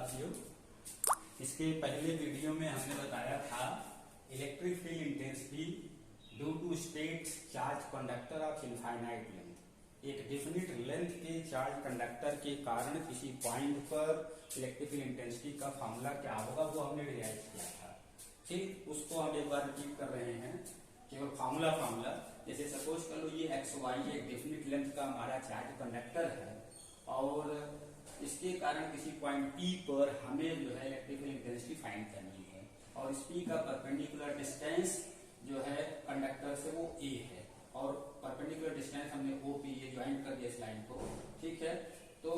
साथियों, इसके पहले वीडियो में हमने बताया था electric field intensity due to straight charge conductor of infinite length. एक डेफिनिट लेंथ के चार्ज कंडक्टर के कारण किसी पॉइंट पर इलेक्ट्रिक फील्ड इंटेंसिटी का फॉर्मूला क्या होगा वो हमने डिराइव किया था। ठीक, उसको हम एक बार रिपीट कर रहे हैं, केवल फॉर्मूला। जैसे सपोज कर लो ये एक्स वाई एक डेफिनिट लेंथ का हमारा चार्ज कंडक्टर है और इसके कारण किसी पॉइंट P पर हमें जो है इलेक्ट्रिक फील्ड इंटेंसिटी फाइंड करनी है और इस P का परपेंडिकुलर डिस्टेंस जो है कंडक्टर से वो A है और परपेंडिकुलर डिस्टेंस हमने OP ये ज्वाइन कर दिया इस लाइन को। ठीक है, तो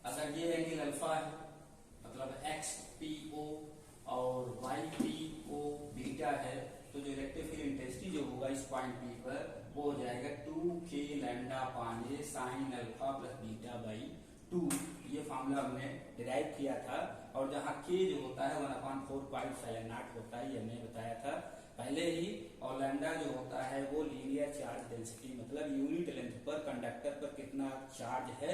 अगर ये एंगल अल्फा है मतलब XPO और YPO बीटा है तो जो इलेक्ट्रिक फील्ड इंटेंसिटी जो होगा इस पॉइंट P पर वो हो जाएगा 2k lambda upon A sine alpha plus beta by 2। ये फॉर्मूला हमने डिराइव किया था और जहाँ k जो होता है 1/4π0 होता है, ये हमने बताया था पहले ही। और लैम्डा जो होता है वो लीनियर चार्ज डेंसिटी मतलब यूनिट लेंथ पर कंडक्टर पर कितना चार्ज है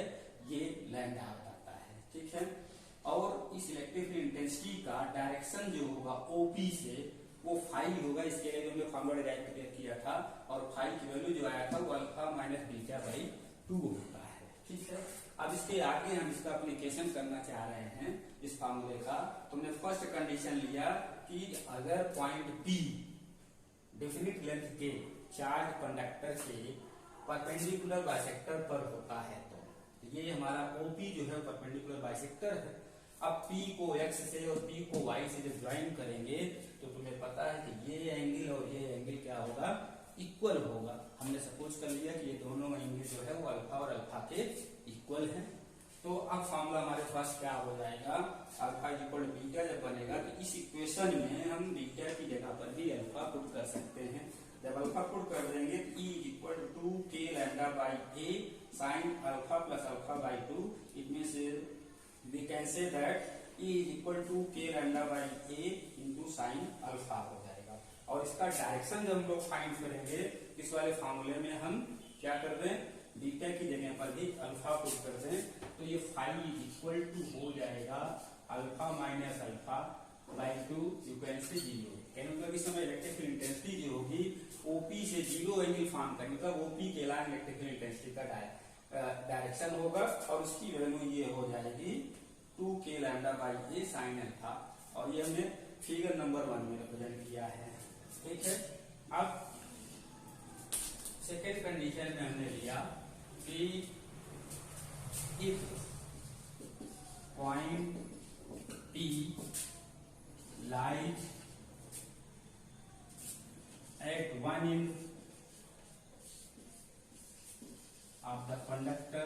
ये लैम्डा बताता है। ठीक है, और इस इलेक्ट्रिक फील्ड इंटेंसिटी का डायरेक्शन जो होगा OP से वो फाई होगा। इसके लिए हमने फॉर्मूला डिराइव किया था और फाई की वैल्यू जो आया था वो अल्फा माइनस बीटा बाई 2 होता है। ठीक है, अब इसके आगे हम इसका एप्लीकेशन करना चाह रहे हैं इस फॉर्मूले का। तुमने फर्स्ट कंडीशन लिया कि अगर पॉइंट P डेफिनिट लेंथ के चार्ज कंडक्टर के परपेंडिकुलर बाइसेक्टर पर होता है तो ये हमारा OP जो है परपेंडिकुलर बाइसेक्टर है। अब P को X से और P को Y से जब ज्वाइन करेंगे तो तुम्हें पता है कि ये एंगल और ये एंगल क्या होगा, इक्वल होगा। हमने सपोज कर लिया कि ये दोनों एंगल जो है वो अल्फा और अल्फा के इक्वल है। तो अब फॉर्मूला हमारे पास क्या हो जाएगा, अल्फा इक्वल बीटा जब बनेगा तो इस इक्वेशन में हम बीटा की जगह पर भी अल्फा पुट कर सकते हैं। जब अल्फा पुट कर देंगे E equal to 2k lambda by A sine alpha plus alpha by 2। It means we can say that E is equal to k lambda by A into sin alpha हो जाएगा। और इसका direction जब हम लोग find करेंगे इस वाले फॉर्मूले में हम क्या कर दें, बीटा की जगह पर भी अल्फा पुट कर दें तो ये फाई इक्वल टू हो जाएगा alpha minus alpha by 2 equal से 0। मतलब इस समय इलेक्ट्रिक फील्ड इंटेंसिटी जो होगी OP से 0 एंगल फॉर्म करेगी मतलब OP के लाइन इलेक्ट्रिक फील्ड इंटेंसिटी का डायरेक्शन होगा और उसकी वैल्यू ये हो जाएगी 2k lambda by A sine alpha और ये हमने फिगर नंबर 1 में रिप्रेजेंट किया है। ठीक है, अब सेकेंड कंडीशन में हमने लिया कि if point P lies at one end of the conductor,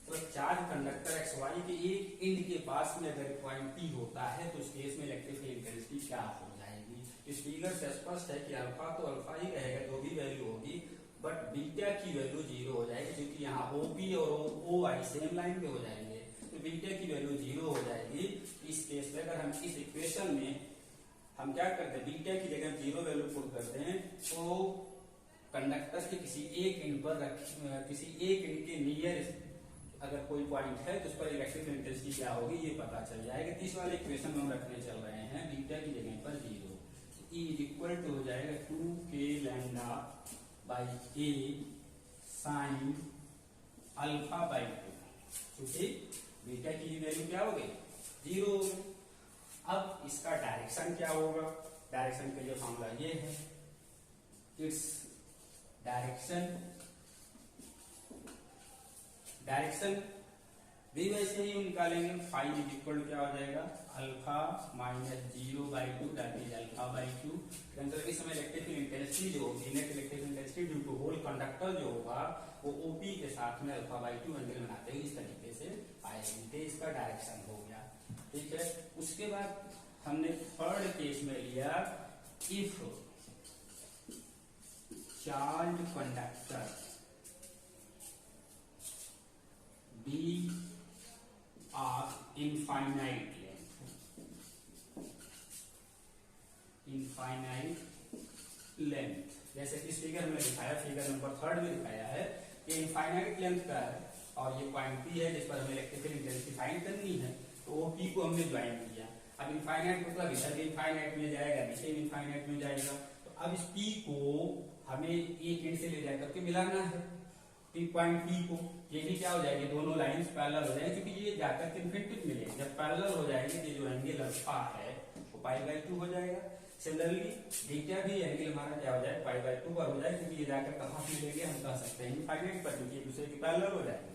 तो चार्ज कंडक्टर XY के एक एंड के पास में अगर पॉइंट P होता है तो उस केस में इलेक्ट्रिक फील्ड इंटेंसिटी क्या हो जाएगी। इस फिगर से स्पष्ट है कि अल्फा तो अल्फा ही रहेगा जो भी वैल्यू होगी, बट बीटा की वैल्यू 0 हो जाएगी क्योंकि यहाँ OP और OY सेम लाइन पे हो जाएंगे तो बीटा की वैल्यू 0 हो जाएगी। इस केस में अगर हम इस इक्वेशन में हम क्या करते हैं, बीटा की जगह 0 वैल्यू पुट करते हैं तो कंडक्टर के किसी एक एंड पर किसी एक एंड के नियर अगर कोई पॉइंट है तो उस पर इलेक्ट्रिक फील्ड इंटेंसिटी क्या होगी ये पता चल जाएगा। इस वाले इक्वेशन में हम रखने चल रहे हैं बीटा की जगह पर 0। E इक्वल टू हो जाएगा 2k lambda by A sine alpha by 2 क्योंकि बीटा की वैल्यू क्या हो गई 0 हो गई। अब इसका डायरेक्शन क्या होगा, डायरेक्शन के लिए फॉर्मूला ये है, इट्स डायरेक्शन भी वैसे ही निकालेंगे। फाई इज इक्वल क्या हो जाएगा alpha minus 0 by 2 that is alpha by 2। मतलब इस समय इलेक्ट्रिक फील्ड इंटेंसिटी जो होगी net electric field intensity due to whole conductor जो होगा वो OP के साथ में अल्फा बाई 2 एंगल बनाते हुए इस तरीके से आएगी। इसका डायरेक्शन हो गया। ठीक है, उसके बाद हमने थर्ड केस में लिया if charge conductor B of infinite length, जैसे कि इस फिगर में दिखाया, फिगर नंबर 3 में दिखाया है कि इनफाइनाइट लेंथ का है और ये पॉइंट पी है जिस पर हमें इलेक्ट्रिकल इंटेंसिटी फाइंड करनी है। तो वो पी को हमने ज्वाइन किया। अब इनफाइनाइट मतलब इधर भी इनफाइनाइट में जाएगा, नीचे भी इनफाइनाइट में जाएगा। तो अब इस पी को हमें एक एंड से ले जा करके मिलाना है पॉइंट पी को। ये भी क्या हो जाएगी, दोनों लाइंस पैरेलल हो जाएंगे क्योंकि ये जाकर के इन्फिनिटी मिलेंगे। जब पैरेलल हो जाएंगे तो जो एंगल अल्फा है वो π/2 हो जाएगा। सिमिलरली बीटा भी एंगल हमारा क्या हो जाए, π/2 पर हो जाए क्योंकि ये जाकर कहाँ मिलेंगे, हम कह सकते हैं इनफाइनाइट पर, क्योंकि एक दूसरे के पैरेलल हो जाएंगे।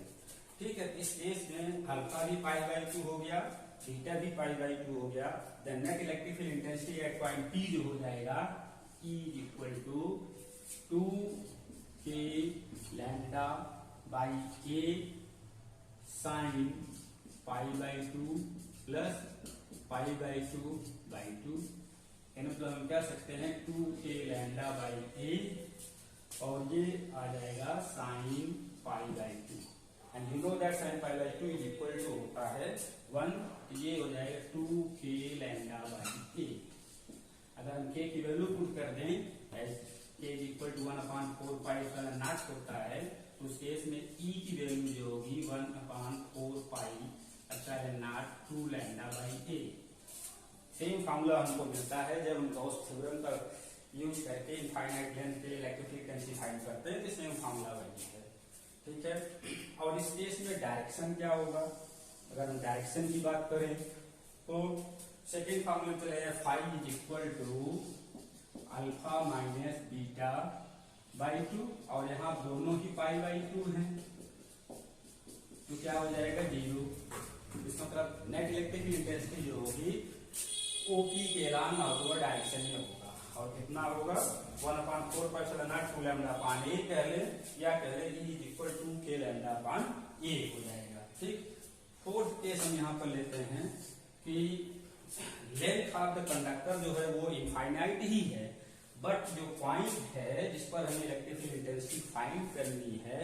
ठीक है, इस केस में अल्फा भी π/2 हो गया, बीटा भी π/2 हो गया। Then net electric field intensity at point P जो हो जाएगा E = 2k lambda by a sin π/2 plus π/2/2। मतलब हम क्या सकते हैं 2k लैम्डा बाई a और ये आ जाएगा sin π/2। And you know that sin π/2 = होता है 1। ये हो जाएगा 2k लैम्डा बाई a। अगर हम k की वैल्यू पुट कर दें k = 1/4π होता है, तो उस केस में e की वैल्यू जो होगी 1/4π 2 lambda by a। Same formula हमको मिलता है जब हम गॉस थ्योरम का यूज करके इनफाइनाइट लेंथ के इलेक्ट्रिक फील्ड इंटेंसिटी फाइंड करते हैं, तो सेम फार्मूला वही है। ठीक है, और इस केस में डायरेक्शन क्या होगा, अगर हम डायरेक्शन की बात करें तो सेकेंड फार्मूला चलेगा φ = अल्फा माइनस बीटा बाई 2, और यहाँ दोनों ही π/2 हैं तो क्या हो जाएगा 0। इसका मतलब नेट इलेक्ट्रिक इंटेंसिटी जो होगी ओपी के अलावा होगा डायरेक्शन में होगा, और कितना होगा 1/4π 2 लैम्डा अपान a कह ले, या कह ले E = 2k lambda upon a हो जाएगा। ठीक, फोर्थ केस हम यहाँ पर लेते हैं कि लेंथ ऑफ द कंडक्टर जो है वो इनफाइनाइट ही है, बट जो पॉइंट है जिस पर हमें इलेक्ट्रिक फील्ड इंटेंसिटी फाइंड करनी है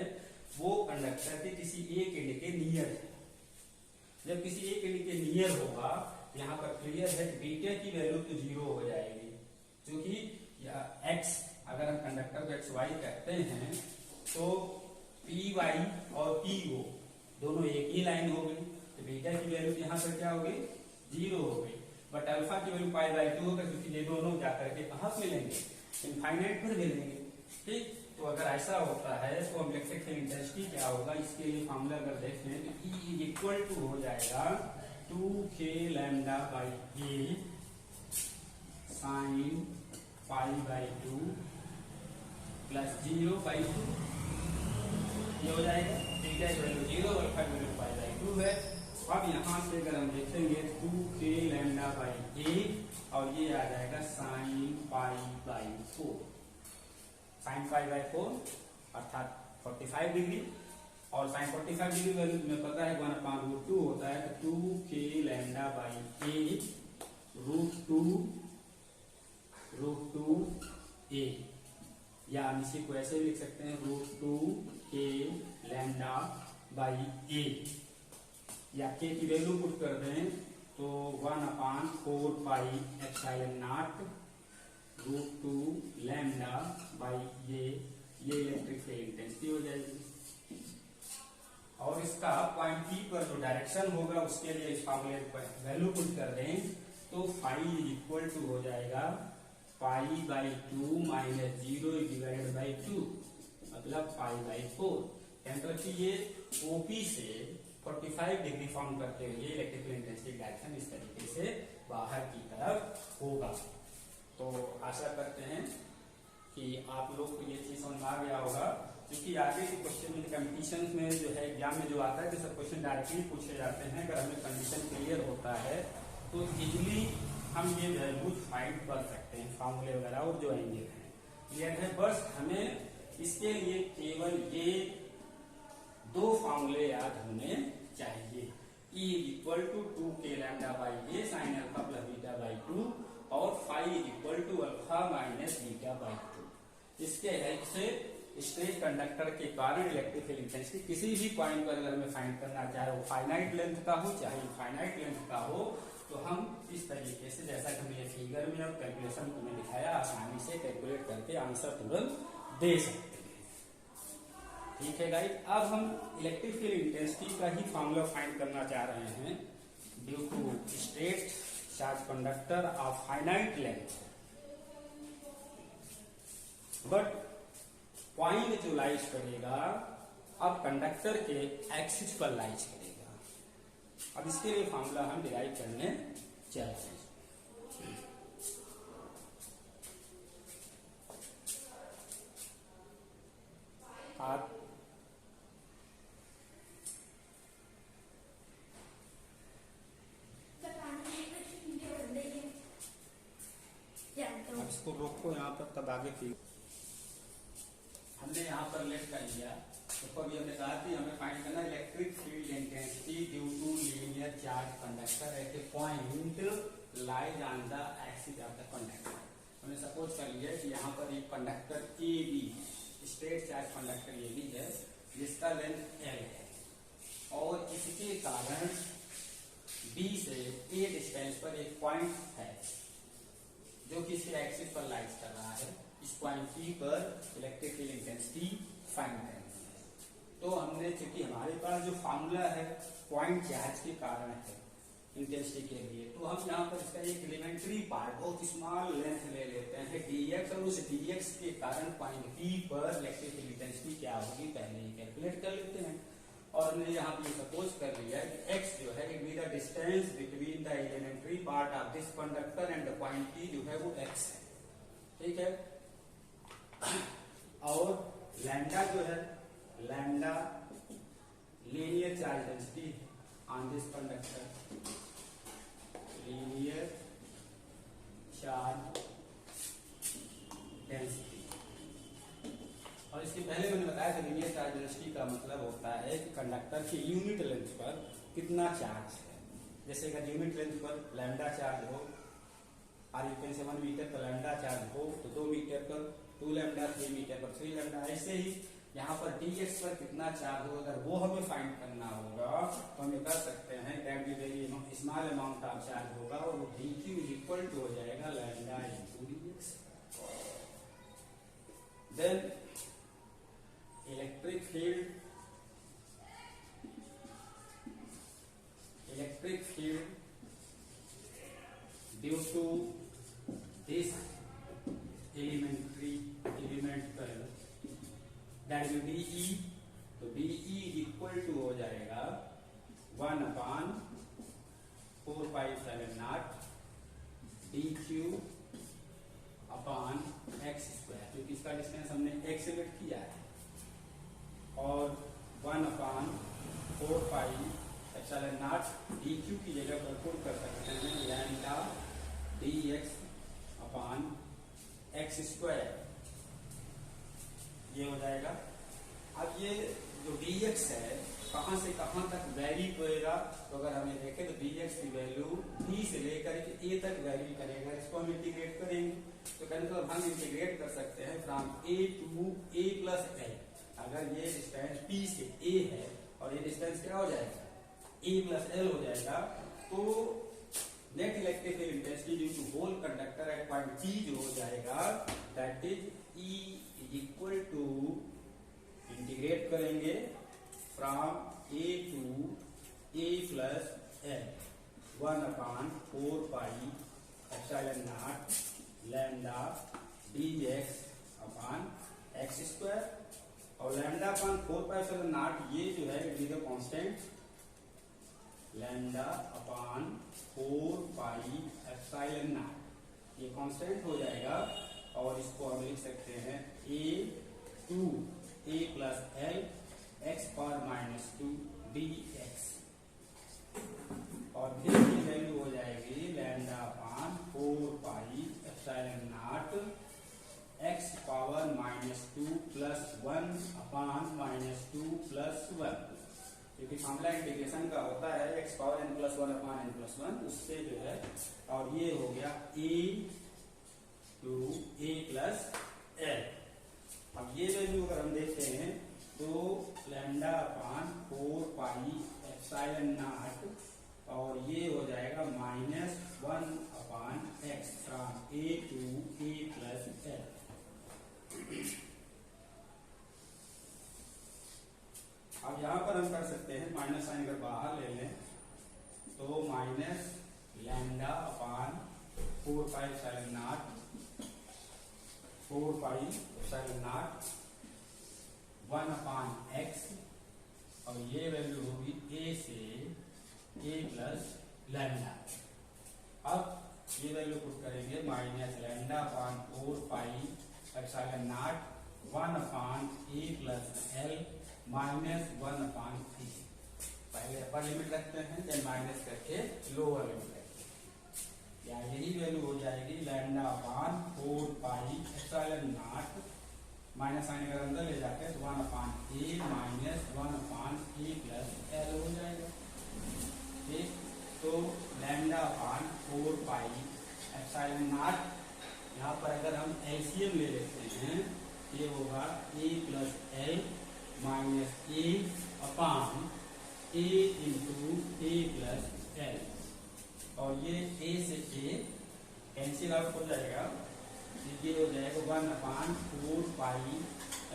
वो कंडक्टर के किसी एक एंड के नियर है। जब किसी एक एंड के नियर होगा, यहाँ पर क्लियर है कि बीटा की वैल्यू तो 0 हो जाएगी, क्योंकि x अगर हम कंडक्टर को xy कहते हैं तो py और po दोनों एक ही लाइन हो गई, तो बीटा की वैल्यू यहाँ पर क्या हो गई 0 हो गई। बट अल्फा की वैल्यू π/2 होगा क्योंकि ये दोनों जाकर के कहाँ मिलेंगे, इनफाइनाइट पर मिलेंगे। ठीक, तो अगर ऐसा होता है तो हम इलेक्ट्रिक फील्ड इंटेंसिटी क्या होगा, इसके लिए फार्मूला अगर देखें तो E = हो जाएगा 2k lambda by a sin π/2 plus 0/2। ये हो जाएगा बीटा की वैल्यू 0 और अल्फा की वैल्यू π/2 है। अब यहाँ से अगर हम देखेंगे 2k लैम्डा बाई a और ये आ जाएगा sin π/4, sin π/4 अर्थात 45 डिग्री, और sin 45 डिग्री वैल्यू में पता है 1/√2 होता है, तो 2k lambda by a √2 a, या हम इसी को ऐसे लिख सकते हैं √2k लैम्डा बाई a, या k की वैल्यू पुट कर दें तो 1/4π √2 लैम्डा बाई ये इलेक्ट्रिक फील्ड इंटेंसिटी हो जाएगी। और इसका पॉइंट पी पर जो डायरेक्शन होगा उसके लिए इस फार्मूले पर वैल्यू पुट कर दें तो φ = हो जाएगा π/2 - 0/2, मतलब π/4। क्योंकि ये ओपी से 45 डिग्री फॉर्म करते हुए इलेक्ट्रिकल इंटेंसिटी डायरेक्शन इस तरीके से बाहर की तरफ होगा। तो आशा करते हैं कि आप लोग को ये चीज समझ आ गया होगा, क्योंकि आगे के क्वेश्चन में कंपटीशन में जो है एग्जाम में जो आता है कि सब क्वेश्चन डायरेक्टली पूछे जाते हैं। अगर हमें कंडीशन क्लियर होता है तो इजिली हम ये वैल्यूज फाइंड कर सकते हैं, फार्मूले वगैरह और जो एंगल है क्लियर है। बस हमें इसके लिए केवल ये दो फार्मूले याद होने चाहिए, E = 2k lambda by a sin alpha plus beta by 2 और φ = अल्फा माइनस बीटा बाई 2। इसके हेल्प से स्ट्रेट कंडक्टर के कारण इलेक्ट्रिक फील्ड इंटेंसिटी किसी भी पॉइंट पर अगर हमें फाइंड करना, चाहे वो फाइनाइट लेंथ का हो चाहे इनफाइनाइट लेंथ का हो, तो हम इस तरीके से जैसा कि हमने फिगर में और कैलकुलेशन में दिखाया आसानी से कैलकुलेट करके आंसर तुरंत दे सकते हैं। ठीक है गाइस, अब हम इलेक्ट्रिक फील्ड इंटेंसिटी का ही फॉर्मूला फाइंड करना चाह रहे हैं due to straight charge conductor of finite length, but point जो लाइज करेगा अब कंडक्टर के एक्सिस पर लाइज करेगा। अब इसके लिए फॉर्मूला हम डिराइव करने चल रहे हैं। आप इसको रोको यहाँ पर, तब आगे फिर हमने यहाँ पर लेट कर लिया। तो अभी हमने कहा कि हमें फाइंड करना electric field intensity due to linear charge conductor at a point lies on the axis of the conductor. हमने सपोज कर लिया कि यहाँ पर एक कंडक्टर ए बी है, straight charge conductor A B है जिसका लेंथ एल है और इसके कारण बी से ए डिस्टेंस पर एक पॉइंट है जो कि इसके एक्सिस पर लाइज कर रहा है। इस पॉइंट पी पर इलेक्ट्रिक फील्ड इंटेंसिटी फाइंड करनी है। तो हमने, चूंकि हमारे पास जो फॉर्मूला है पॉइंट चार्ज के कारण है इंटेंसिटी के लिए, तो हम यहाँ पर इसका एक एलिमेंट्री पार्ट बहुत स्मॉल लेंथ ले लेते हैं dx, और उस dx के कारण पॉइंट पी पर इलेक्ट्रिक फील्ड इंटेंसिटी क्या होगी पहले ही कैलकुलेट कर लेते हैं। और हमने यहाँ पे सपोज कर लिया कि x जो है it be the distance between the elementary part of this conductor and the पॉइंट P जो है वो x है, ठीक है। और लैम्डा जो है, lambda linear charge density on this conductor, linear charge density. और इसके पहले मैंने बताया कि लीनियर चार्ज डेंसिटी का मतलब होता है कि कंडक्टर की यूनिट लेंथ पर कितना चार्ज है। जैसे अगर यूनिट लेंथ पर लैम्डा चार्ज हो, और यू कैन से 1 मीटर पर लैम्डा चार्ज हो तो 2 मीटर पर 2 लैम्डा, 3 मीटर पर 3 लैम्डा, ऐसे ही यहाँ पर dx पर कितना चार्ज हो, अगर वो हमें फाइंड करना होगा तो हम ये कर सकते हैं दैट भी very small amount of charge होगा और वो dq इज इक्वल टू हो जाएगा lambda into dx। Then electric field due to this elemental that will be E, तो बी ई इक्वल टू हो जाएगा 1/4π7 dq अपॉन x स्क्वायर, क्योंकि इसका डिस्टेंस हमने x से लेट किया है, और 1/4π0 dq की जगह पर पुट कर सकते हैं lambda dx upon x square, ये हो जाएगा। अब ये जो dx है कहां से कहां तक वेरी करेगा, तो अगर हमें देखें तो dx की वैल्यू b से लेकर के a तक वेरी करेगा। इसको हम इंटीग्रेट करेंगे तो कहने तो हम इंटीग्रेट कर सकते हैं from a to a plus l। अगर ये डिस्टेंस P से A है और ये डिस्टेंस क्या हो जाएगा A प्लस L हो जाएगा, तो net electric field intensity due to whole conductor at point P जो हो जाएगा that is E is equal to, integrate करेंगे from A to A plus L 1/4π0 lambda dx upon x square, और lambda upon 4π0 ये जो है it is the constant, lambda upon 4π0 ये constant हो जाएगा। और इसको हम लिख सकते हैं a to a plus l x⁻² dx, और फिर की वैल्यू हो जाएगी lambda upon 4π0 x⁻² plus 1 upon -2 plus 1, क्योंकि फॉर्मूला इंटीग्रेशन का होता है x⁻n+1 अपॉन n+1, उससे जो है, और ये हो गया a to a plus l। अब ये वैल्यू अगर हम देखते हैं तो लैम्डा अपॉन 4π0 और ये हो जाएगा -1 upon x from a to a plus l। अब यहाँ पर हम कर सकते हैं माइनस साइन अगर बाहर ले लें तो minus lambda upon 4 pi epsilon not 4 pi epsilon not 1 upon x, और ये वैल्यू होगी a से a प्लस लैम्डा। अब ये वैल्यू पुट करेंगे minus lambda upon 4 pi epsilon not 1 upon a plus L minus 1 अपान 3। पहले अपर लिमिट रखते हैं, देन माइनस करके लोअर लिमिट रखते हैं। या यही वैल्यू हो जाएगी lambda upon 4 pi epsilon not, minus आने अगर अंदर ले जाते हैं तो 1 अपान ए माइनस 1 अपान ए प्लस एल हो जाएगा। ठीक, तो lambda upon 4 pi epsilon not, यहाँ पर अगर हम एलसीएम ले लेते हैं ये होगा ए plus L minus A upon A into A plus L, और ये ए से ए कैंसिल आउट हो जाएगा, ये हो जाएगा 1 upon 4 pi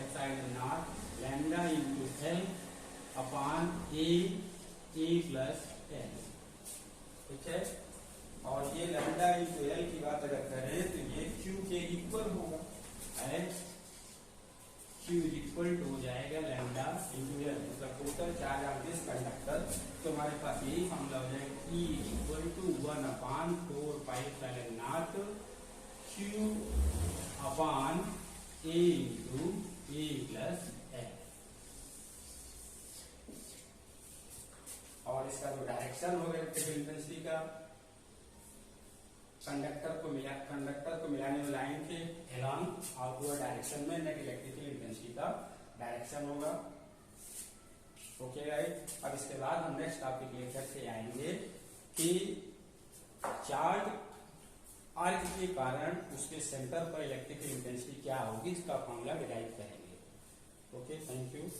epsilon not lambda into L upon A plus L. ठीक है, और ये लैम्डा इंटू एल की बात अगर करें तो ये क्यू के इक्वल होगा, क्यू इक्वल टू हो जाएगा लैम्डा इंटू एल, मतलब total charge of this conductor. तो हमारे पास यही फॉर्मूला हो जाएगा E equal to 1 upon 4 pi epsilon naught Q upon A into A plus L. और इसका जो डायरेक्शन होगा इलेक्ट्रिकल इंटेंसिटी का, कंडक्टर को मिलाने वाली लाइन के एलॉन्ग आउटवर्ड डायरेक्शन में नेट इलेक्ट्रिकल इंटेंसिटी का डायरेक्शन होगा। ओके राइट, अब इसके बाद हम नेक्स्ट टॉपिक लेकर के आएंगे कि चार्ज आर्क के कारण उसके सेंटर पर इलेक्ट्रिकल इंटेंसिटी क्या होगी, इसका फॉर्मूला डिराइव करेंगे। Okay, thank you.